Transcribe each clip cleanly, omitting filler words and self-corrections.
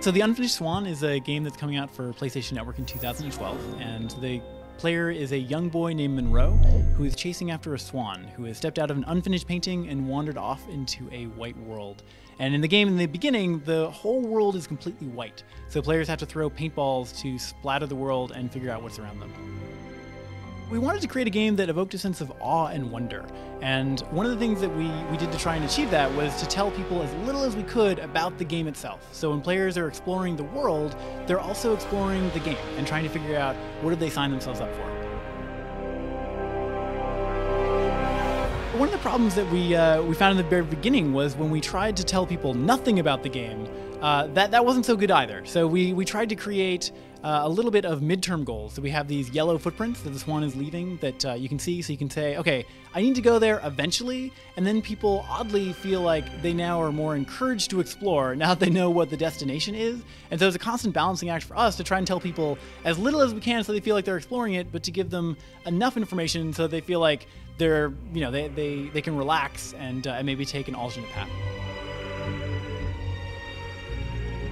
So The Unfinished Swan is a game that's coming out for PlayStation Network in 2012, and the player is a young boy named Monroe who is chasing after a swan who has stepped out of an unfinished painting and wandered off into a white world. And in the game, in the beginning, the whole world is completely white, so players have to throw paintballs to splatter the world and figure out what's around them. We wanted to create a game that evoked a sense of awe and wonder, and one of the things that we did to try and achieve that was to tell people as little as we could about the game itself. So when players are exploring the world, they're also exploring the game and trying to figure out what did they sign themselves up for. One of the problems that we found in the very beginning was when we tried to tell people nothing about the game, that wasn't so good either. So we tried to create a little bit of midterm goals. So we have these yellow footprints that the swan is leaving that you can see. So you can say, okay, I need to go there eventually. And then people oddly feel like they now are more encouraged to explore now that they know what the destination is. And so it's a constant balancing act for us to try and tell people as little as we can so they feel like they're exploring it, but to give them enough information so they feel like they're, they can relax and maybe take an alternate path.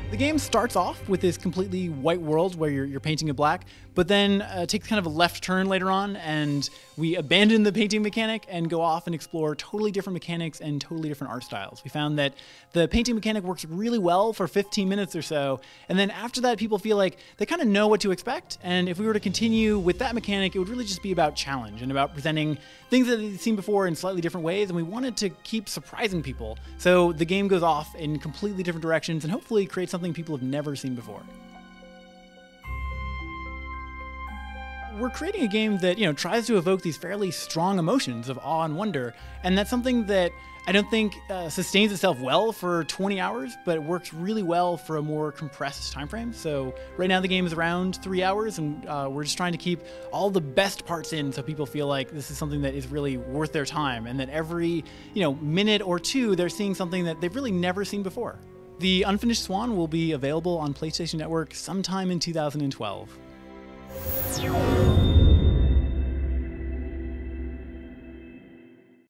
The game starts off with this completely white world where you're painting in black, but then takes kind of a left turn later on, and we abandon the painting mechanic and go off and explore totally different mechanics and totally different art styles. We found that the painting mechanic works really well for 15 minutes or so, and then after that people feel like they kind of know what to expect, and if we were to continue with that mechanic, it would really just be about challenge and about presenting things that they've seen before in slightly different ways, and we wanted to keep surprising people. So the game goes off in completely different directions and hopefully create something people have never seen before. We're creating a game that, tries to evoke these fairly strong emotions of awe and wonder, and that's something that I don't think sustains itself well for 20 hours, but it works really well for a more compressed time frame. So right now the game is around 3 hours, and we're just trying to keep all the best parts in so people feel like this is something that is really worth their time, and that every minute or two they're seeing something that they've really never seen before. The Unfinished Swan will be available on PlayStation Network sometime in 2012.